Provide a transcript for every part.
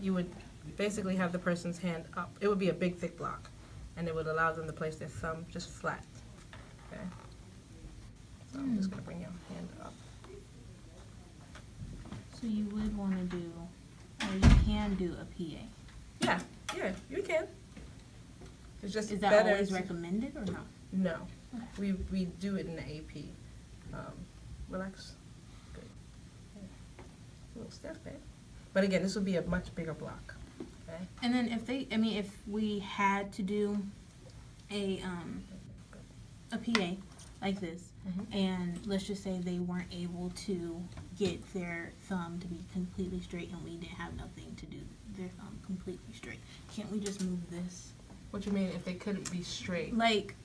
you would basically have the person's hand up. It would be a big, thick block, and it would allow them to place their thumb just flat. Okay? So I'm just going to bring your hand up. So you would want to do, or you can do a PA. Yeah, you can. It's just Is that better always to- recommended or not? No. We do it in the AP. Relax. Good. Yeah. A little stiff, babe. But again, this would be a much bigger block. Okay? And then if we had to do a PA like this, and let's just say they weren't able to get their thumb to be completely straight, and we didn't have nothing to do their thumb completely straight, can't we just move this? What you mean if they couldn't be straight? Like,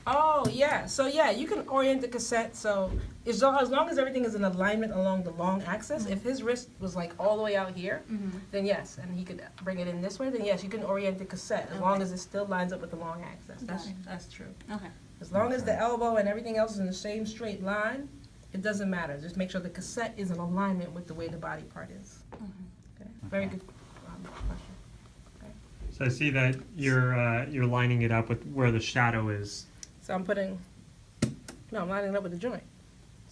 Oh, yeah. So, yeah, you can orient the cassette. So, as long as everything is in alignment along the long axis, if his wrist was like all the way out here, then yes, and he could bring it in this way, then yes, you can orient the cassette as long as it still lines up with the long axis. That's true. okay. As long as the elbow and everything else is in the same straight line, it doesn't matter. Just make sure the cassette is in alignment with the way the body part is. Okay. Very good question. Okay. So I see that you're lining it up with where the shadow is. So I'm lining it up with the joint.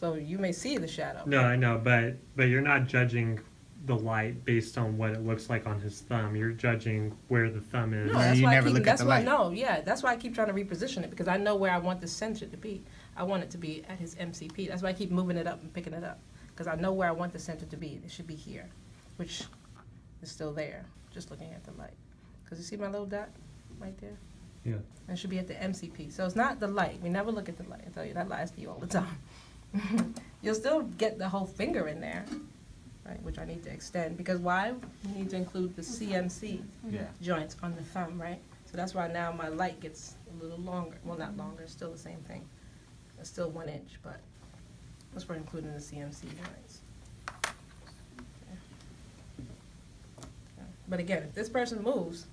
So you may see the shadow. No, I know, but you're not judging the light based on what it looks like on his thumb. You're judging where the thumb is. No, that's you why never look at the light. That's why I keep trying to reposition it, because I know where I want the center to be. I want it to be at his MCP. That's why I keep moving it up and picking it up, because I know where I want the center to be. It should be here, which is still there, just looking at the light. Because you see my little dot right there? Yeah. It should be at the MCP. So it's not the light. We never look at the light. I tell you, that lies to you all the time. You'll still get the whole finger in there, right, which I need to extend, because why? We need to include the CMC joints on the thumb, right? So that's why now my light gets a little longer. Well, not longer, still the same thing. It's still 1 inch, but that's for including the CMC joints. Okay. But again, if this person moves,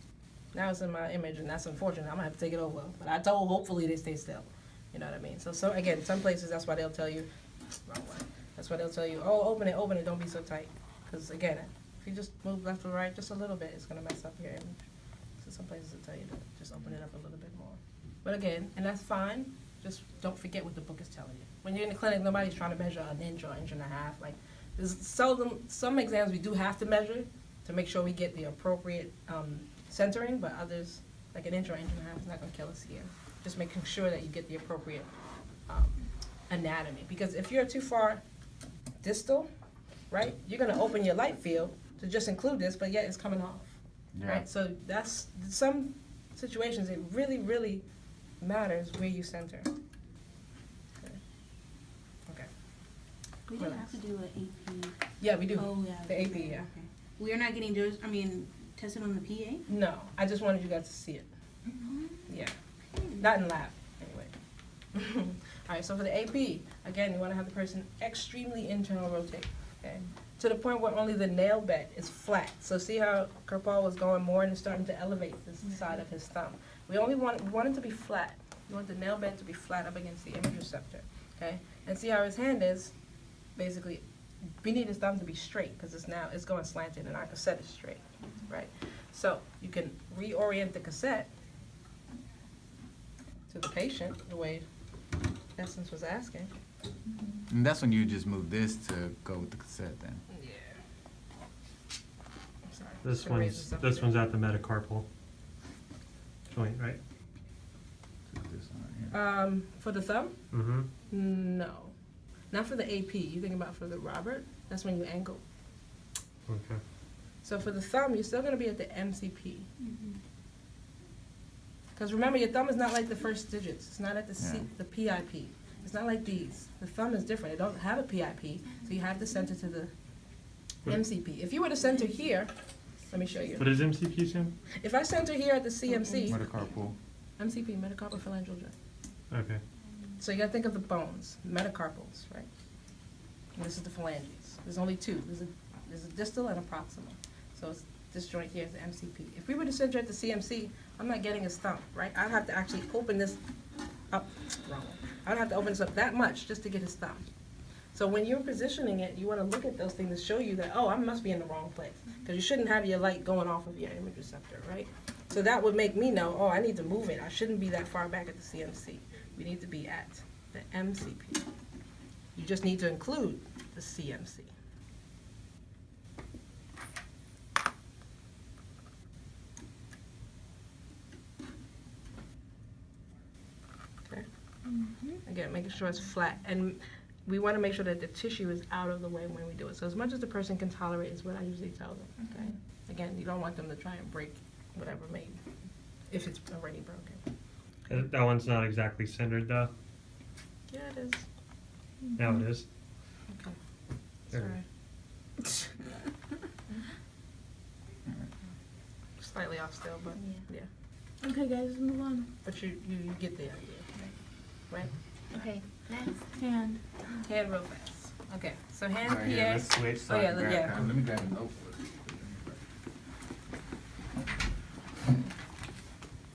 now it's in my image, and that's unfortunate. I'm gonna have to take it over. But I told, hopefully they stay still. You know what I mean? So again, some places, that's why they'll tell you, wrong way. That's why they'll tell you, oh, open it, don't be so tight. Because again, if you just move left or right just a little bit, it's gonna mess up your image. So some places will tell you to just open it up a little bit more. But again, and that's fine, just don't forget what the book is telling you. When you're in the clinic, nobody's trying to measure an inch or inch and a half. Like, there's seldom, some exams we do have to measure to make sure we get the appropriate centering, but others, like an inch or inch and a half, is not going to kill us here. Just making sure that you get the appropriate anatomy. Because if you're too far distal, right, you're going to open your light field to just include this, but yet it's coming off, right? So that's, some situations, it really, really matters where you center. Okay. We didn't have to do an AP. Yeah, we do. Oh, yeah. The AP, yeah. Okay. We're not getting those, tested on the PA? No, I just wanted you guys to see it. Yeah. Not in lab, anyway. All right, so for the AP, again, you want to have the person extremely internal rotate, okay? To the point where only the nail bed is flat. So see how Kirpal was going more and starting to elevate this side of his thumb. We want it to be flat. We want the nail bed to be flat up against the image receptor, okay? And see how his hand is, basically, we need his thumb to be straight, because it's going slanted and our cassette is straight, right? So you can reorient the cassette to the patient the way Essence was asking. And that's when you just move this to go with the cassette then. Yeah. I'm sorry. This Should raise this up a one's bit. at the metacarpal joint, right? This one right here. For the thumb? Mm-hmm. No. Not for the AP. You think about for the Robert? That's when you angle. Okay. So for the thumb, you're still going to be at the MCP. Because remember, your thumb is not like the first digits. It's not at the PIP. It's not like these. The thumb is different. It don't have a PIP, so you have to center to the MCP. If you were to center here, let me show you. What is MCP, Sam? If I center here at the CMC, Metacarpal. MCP, metacarpal phalangeal joint. Okay. So you got to think of the bones, metacarpals, right? And this is the phalanges. There's only two. There's a distal and a proximal. So it's this joint here is the MCP. If we were to center at the CMC, I'm not getting his thumb, right? I'd have to actually open this up, wrong one. I'd have to open this up that much just to get his thumb. So when you're positioning it, you wanna look at those things to show you that, oh, I must be in the wrong place. Cause you shouldn't have your light going off of your image receptor, right? So that would make me know, oh, I need to move it. I shouldn't be that far back at the CMC. We need to be at the MCP. You just need to include the CMC. Okay? Again, making sure it's flat. And we want to make sure that the tissue is out of the way when we do it. So as much as the person can tolerate is what I usually tell them, okay? Again, you don't want them to try and break whatever made, if it's already broken. That one's not exactly centered though. Yeah, it is. Now it is. Okay. There. Sorry. Slightly off still, but yeah. Okay, guys, move on. But you get the idea, right? Okay, next. Hand. Hand real fast. Okay, so hand Right here, PA. let's switch. So Oh, I yeah, can grab- yeah. Let me grab it. Oh.